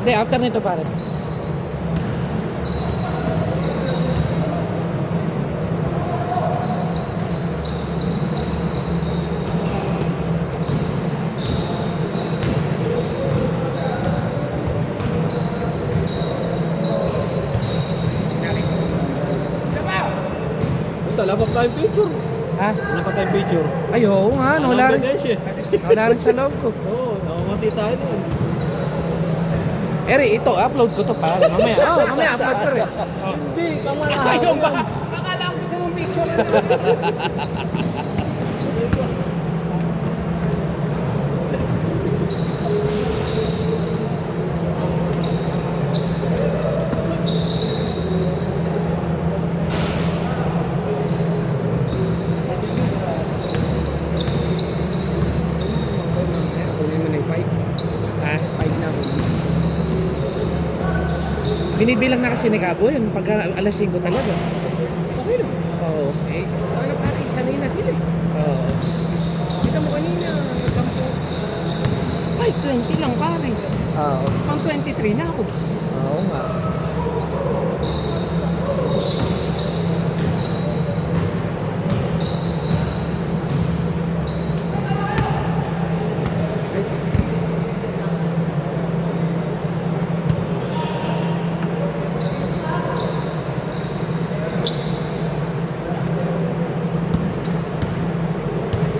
Hindi, after nito pare. Basta labak tayong picture. Ha? Wala pa tayong picture. Ay, oo nga. Wala rin. Wala rin sa loob ko. Oo, nakamati tayo nun. Eri, ito, upload ko to pare. Mamaya. Mamaya upload ko rin. Hindi, tama na. Ayaw ba? Akala ko gusto mong picture. Kunin mo na yung 5. Ha? 5 na ako. Binibilang na kasi ni Gabo yun pagka alas 5 talaga. Okay lang. Oo. Eh, ano pare, sanay na sila eh. Oo. Kita mo kanina, 10. Ay, 20 lang pare. Oo. Pang 23 na ako. Oo nga.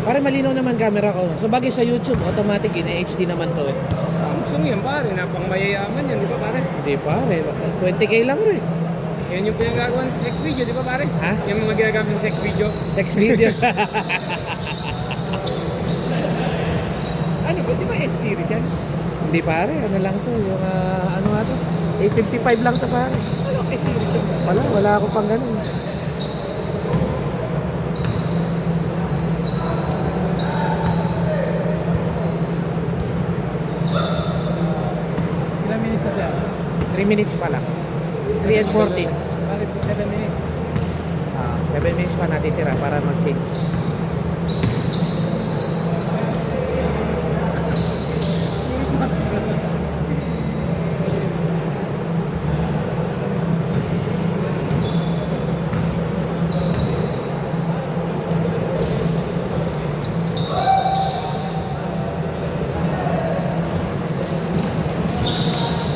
Pare malinaw naman camera ko. So bagay sa YouTube, automatic in HD naman to eh. Samsung yan pare, napang mayayaman yan, di ba pare? Hindi pare, 20k lang rin. Yan yung pinagagawa sa sex video, di ba pare? Ha? Yung mga ginagamit sa sex video. Sex video. Ano ba, di ba S-series yan? Hindi pare, ano lang to, yung ano nga to? 855 lang to pare. Ano S-series yan? Wala ako pang ganun. Ilang minutes na siya? 3 minutes pa lang. 3 and 40. Balik 7 minutes. 7 minutes pa natitira para mag-change.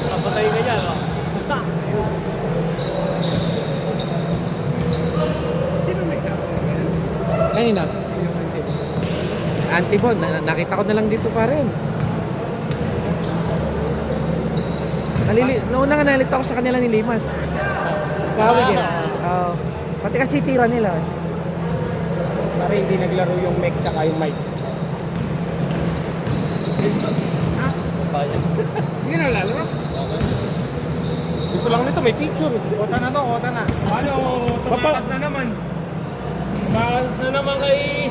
Napatay ka dyan, oh. Sino nagsabi? Kanina, Antibon, nakita ko na lang dito pa rin. Noon na nga nalito ako sa kanila ni Limas. Kawig yan. Oo. Pati kasi tira nila. Pare hindi naglaro yung Mech tsaka yung Mike. Ha? Hindi na lalaro? Gusto lang nito, may picture. Kota na to, kota na. Ano, tumakas na naman. Tumakas na naman kay...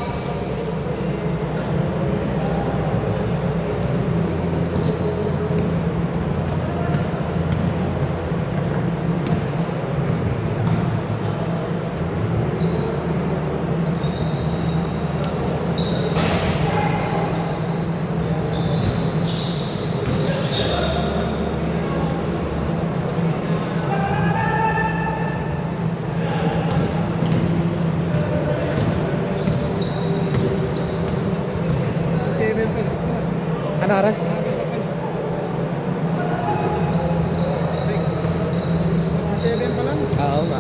Ano oras? Sa 7 pa lang. Oo nga.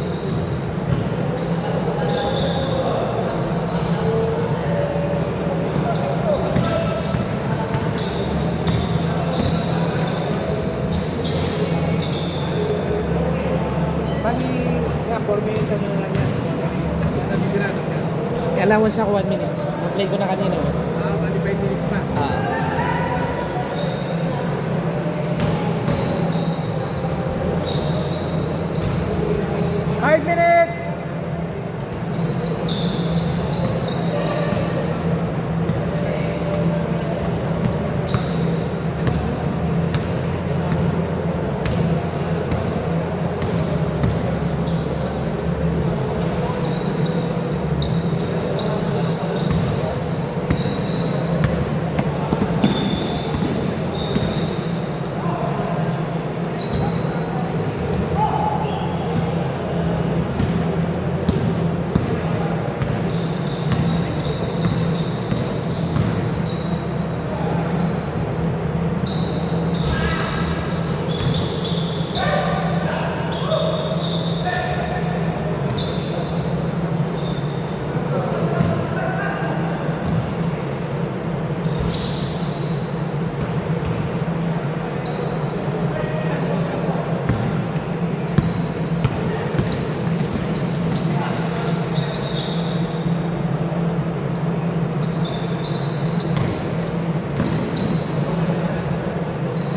Bali, 4 minutes ano na lang yan. 4 minutes. Nabibirado siya. May allowance ako 1 minute. Na-play ko na kanina. Bali 5 minutes pa. 5 minutes!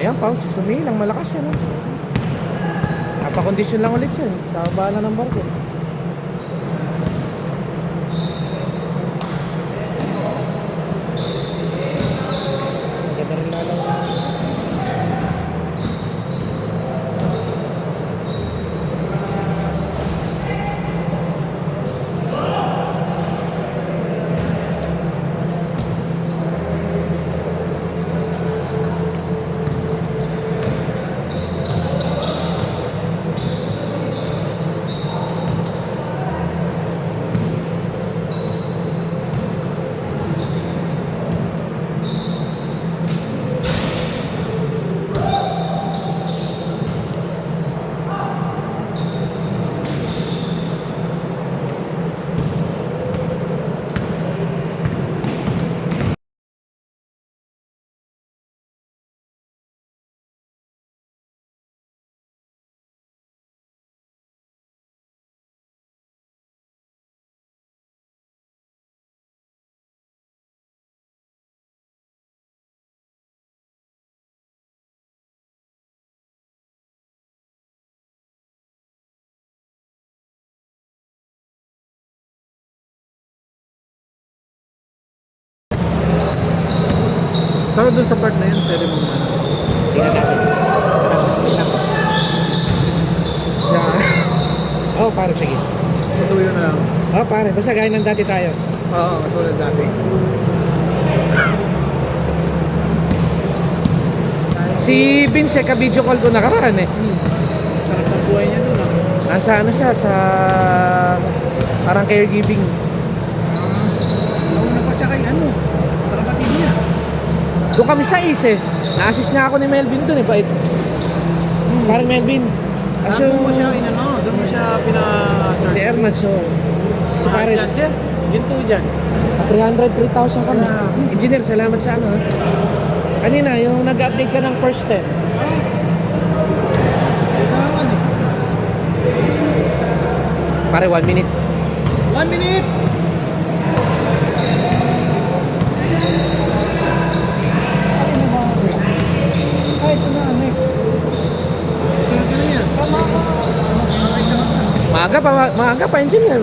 Ayan pa, sumilang, malakas yan. Napakondisyon lang ulit yan. Kabala ng barko. Maganda rin lalaw. Pero dun sa part na yun, pwede mo man. Tingnan natin. Yeah. Oh, pare, sige. Patuyo na lang. Oh, pare, basta gaya ng dati tayo. Oo, katulad dati. Si Vince, ka-video call ko nakaraan eh. Sarap ng buhay niya dun ah. Nasa ano siya, sa parang caregiving. Nauna pa siya kay ano, sa kapatid niya. Doon kami sa Ace eh. Na-assist nga ako ni Melvin doon eh, bait. Parang Melvin. Kaso Doon mo siya inano, doon mo siya pina-search. si Ernad, so si pare, Dyan siya, ginto dyan. 303,000 kami. Grabe. Engineer, salamat sa ano ha. Kanina, yung nag-update ka ng first 10. Kailangan eh. Pare, 1 minute. 1 minute! Ay, ito na, next. Susunod ka na yan. Tama. Maaga pa, engineer.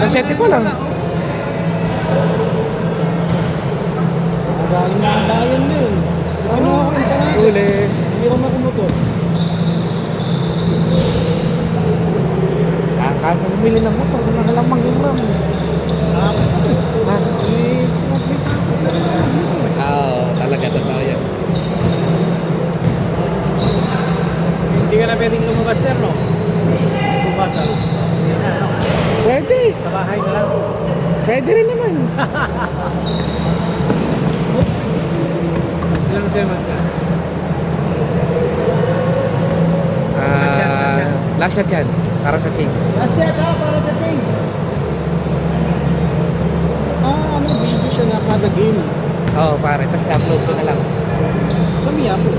Nasete ko lang. Galing na ang bayan mo yun. Ano ako yung pangalan? Uli. Hindi ko makumuto. Bumili ng motor, nakalamang yung ram. Ha? Oo, talaga totoo yan. Hindi ka na pwedeng lumabas, sir, no? Bumatals. Hindi na, no? Pwede. Sa bahay na lang. Pwede rin naman. Ilang seconds yan? Last shot yan. Para sa change. Last set, para sa change. Ano, video siya na kada game. Oo, pare. Tapos upload ko na lang. Sa Mia po.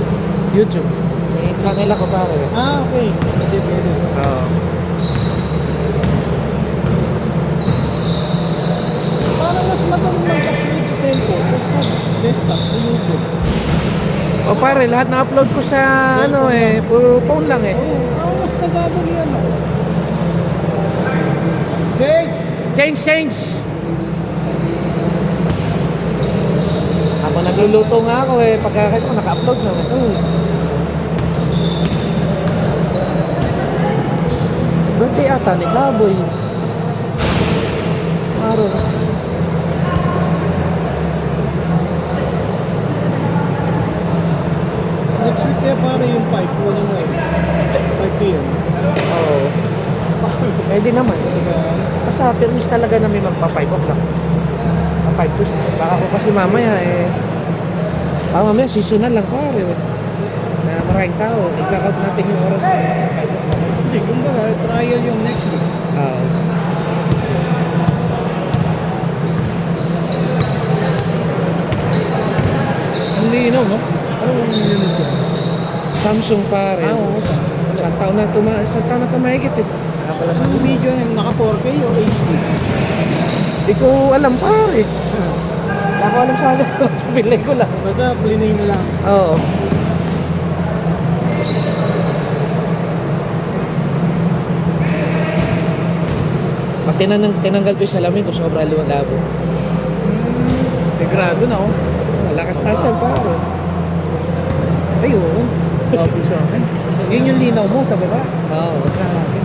YouTube. May channel ako, pare. Okay. Pwede, pwede. Oo. Parang mas madaling mag-upload sa cellphone kasi sa desktop, sa YouTube. O pare, lahat na upload ko sa ano eh, puro phone lang eh. Oo, mas nagadali ano. Change! Ako nagluluto nga ako eh, pagkakita ko naka-upload na. Birthday ata ni Kaboy. Araw. Next week kaya para yung 5, kulang mo eh. 5 p.m. Oo. Pwede naman. Kasi permis talaga na may magpa-5 o'clock. 5 to 6. Baka ko kasi mamaya eh. Baka mamaya seasonal lang pare. Na maraming tao. I-count natin yung oras. 5 o'clock. Hindi, kumbaga, trial yung next week. Oo. Ang linaw, no? Anong minunod siya? Samsung pare. Oo. Isang taon na tumahigit eh. Ang video na naka 4K o HD? Di ko alam pare. Wala ko alam sa ano. Sabihin ko lang. Basta plinay mo lang. Oo. Pag tinanggal ko yung salamin ko, sobrang labo. Degrado na, oh. Malakas na siya, pare. Ay, oo. Bago sa akin. Yun yung linaw mo sa baba. Oo. Grabe.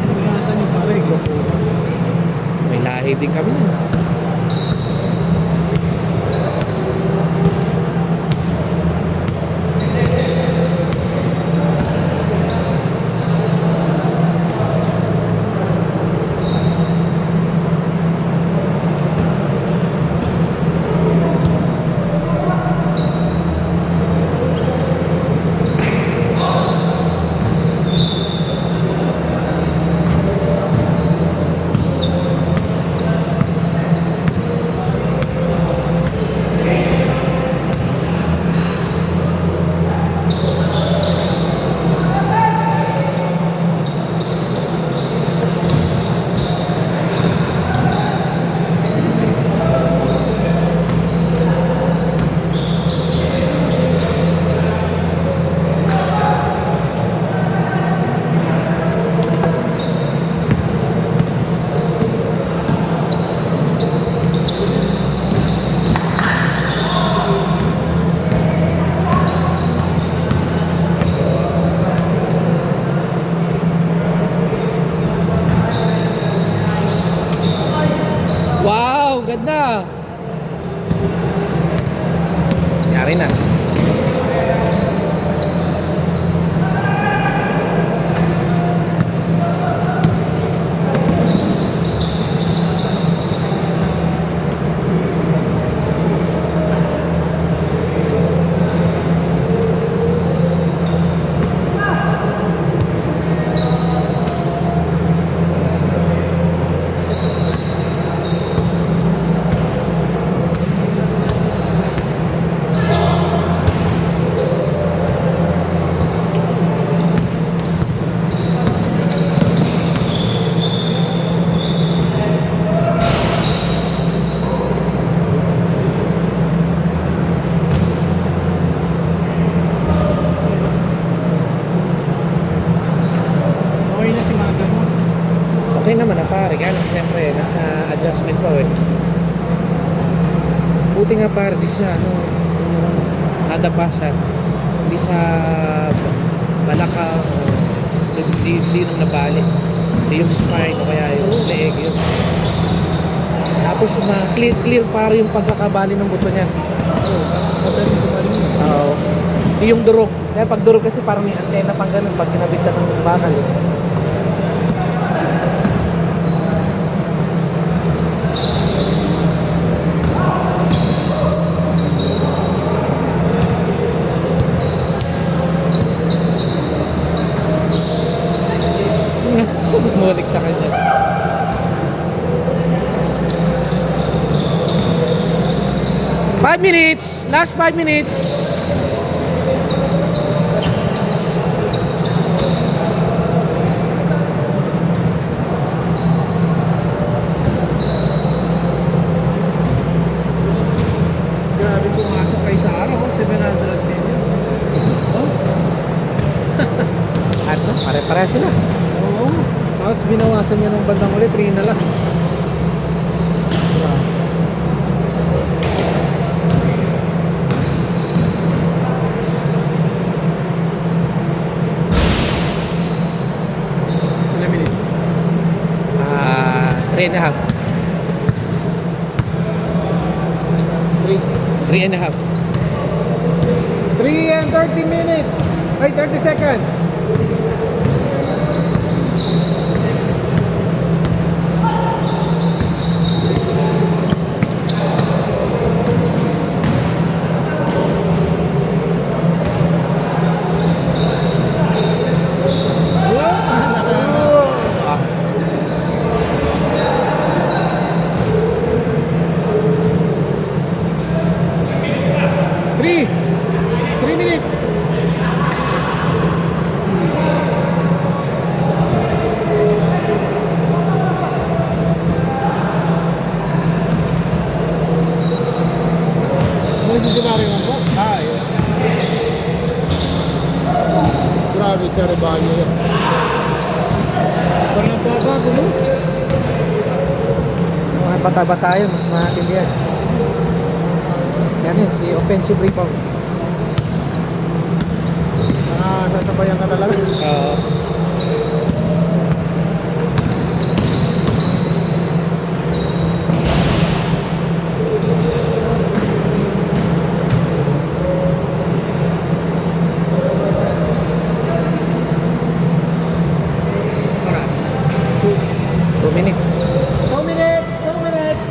Ingatan niyo pare, loko. May lahi din kami. Wow, ganda. Yari na. Okay na si mother mo. Okay naman na pare, kaya lang siyempre nasa adjustment pa eh. Buti nga pare, di siya nung nadapa siya, hindi siya malakaw, hindi nung nabali. Hindi yung spine o kaya yung leg yun. Tapos clear pare yung pagkakabali ng buto niya. Madali ko pa rin yun. Oo. Yung durog. Kaya pag durog kasi parang may antena pang ganun pag kinabit ka ng bakal eh. Bumulik sa kanya. Five minutes! Last 5 minutes! Grabe pumasok kay sa araw, 700 million. Oh? At pare-pare sila. Oo. Tapos binawasan niya ng bandang ulit, 3 na lang. Ilang minutes? 3.5. 3. 3.5. 3 and 30 minutes. Ay, 30 seconds. Ah, 3 minutes. Ano si Mario ng po? Ah, yun. Grabe si Rebalio yun. Parang nagbabago mo. Mga bata-bata yun, mas matindi yan. Yan yun, si offensive rebound. Sasabayan ka talaga. Oras. 2 minutes. 2 minutes! 2 minutes!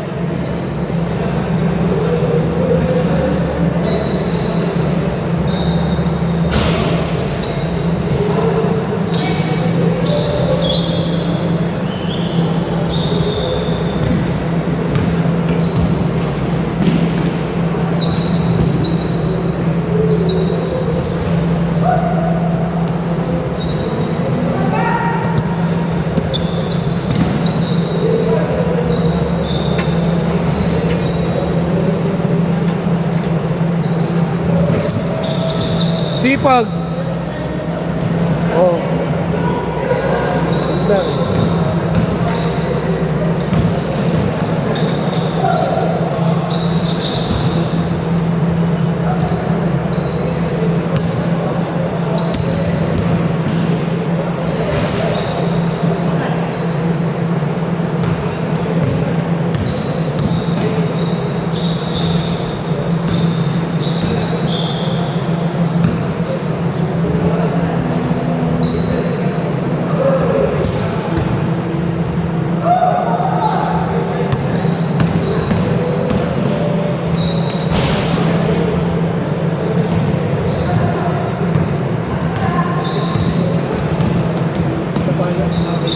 Sipag. Oh. Ganda.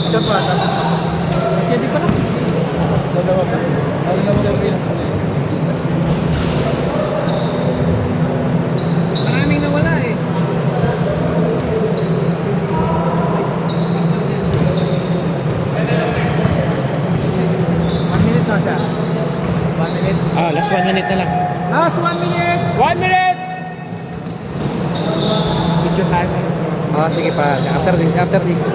Isa pa, tapos. Kasi hindi pa lang. Dalawa pa. Dalawa lang rin. Maraming nawala eh. One minute na siya. 1 minute. Ah, last 1 minute na lang. Last 1 minute! 1 minute! Video time. Ah, sige pa. After this.